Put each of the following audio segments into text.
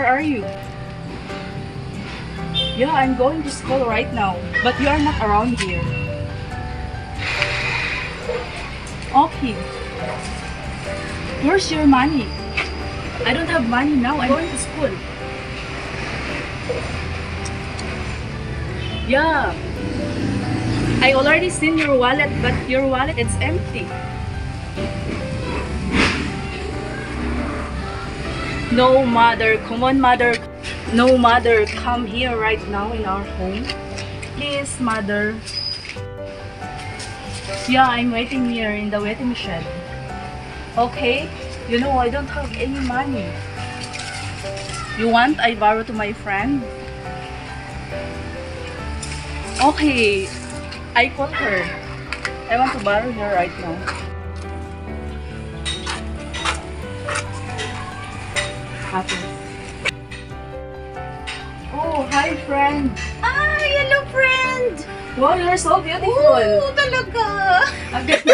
where are you? Yeah, I'm going to school right now, but you are not around here. Okay. Where's your money? I don't have money now. I'm going to school. Yeah. I already seen your wallet, but your wallet it's empty. No, mother. Come on, mother. No, mother. Come here right now in our home. Please, mother. Yeah, I'm waiting here in the waiting shed. Okay? You know, I don't have any money. You want I borrow to my friend? Okay. I call her. I want to borrow her right now. Happy. Oh, hi, friend. Hi, hello, friend. Wow, you're so beautiful. Oh, talaga. Ang ganda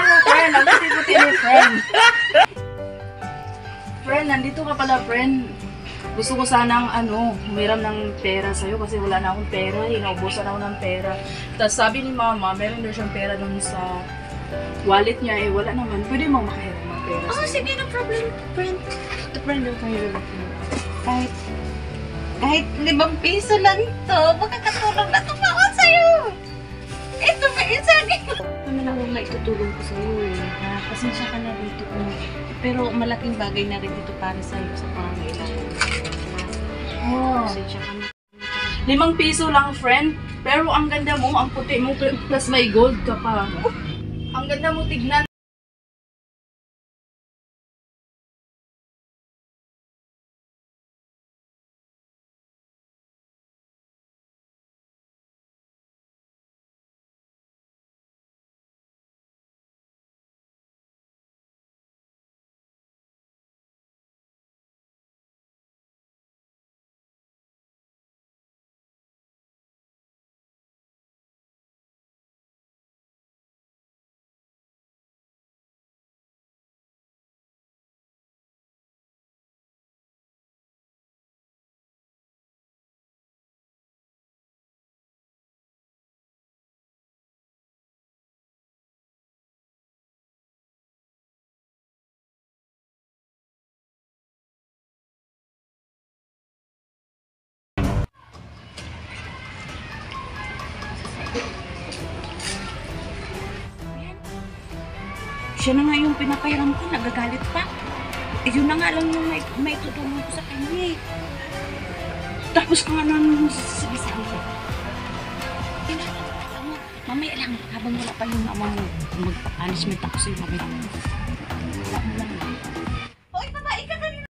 mo, friend. Ang puti-puti mo, friend. Friend, nandito ka pala, friend. Gusto ko sanang, humiram ng pera sa'yo kasi wala na akong pera. Inaubusan ako ng pera. Tapos sabi ni mama, meron daw siyang pera dun sa wallet niya. Wala naman. Pwede mo makahiram ng pera sa'yo. Sige, no problem, friend. The friend of my kahit 5 piso lang to, makakatulong na ito ako sa'yo. Ito ba isa? Ano lang ang maitutulong ko sa'yo eh. Pasensya ka na dito. Pero malaking bagay na rin dito para sa'yo sa pangangailangan. Oh. Pasensya ka na. 5 piso lang, friend. Pero ang ganda mo, ang puti mo, plus may gold ka pa. Ang ganda mo tignan. Siya na nga yung pinapairam ko, nagagalit pa. Yun na nga lang yung may tutulong ko sa kanya eh. Tapos ka nga nang sabi-sabi ko. Mamaya lang, habang wala pa yung amang magpa-punishment ako sa'yo, mamaya lang. Wala mo lang. Hoy, babae ka kanina!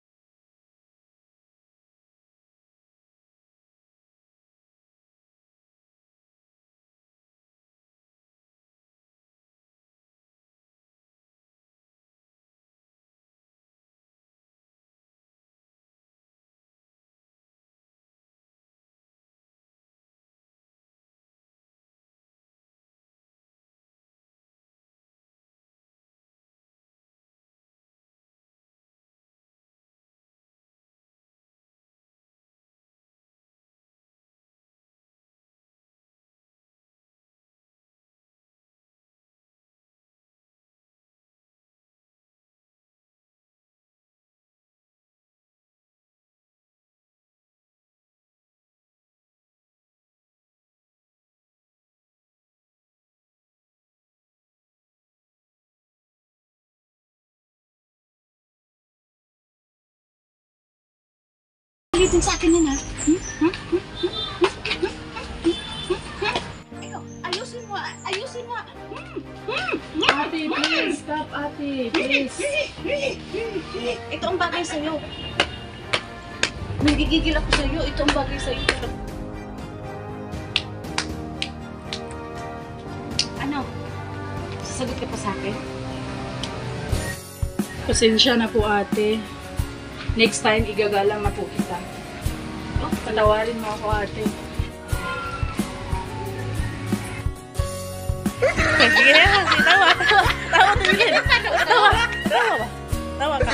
Ulitin sa akin yan ha? Ayusin mo, ayusin mo. Ate, please. Stop, ate. Please. Ito ang bagay sa'yo. Nagigigil ako sa'yo. Ito ang bagay sa'yo. Ano? Sasagot ka pa sa akin? Pasensya na po, ate. Next time, igagalang na po kita. Oh, patawarin mo ako, ate. Sige na, tawa. Tawa, tawa. Tawa ka.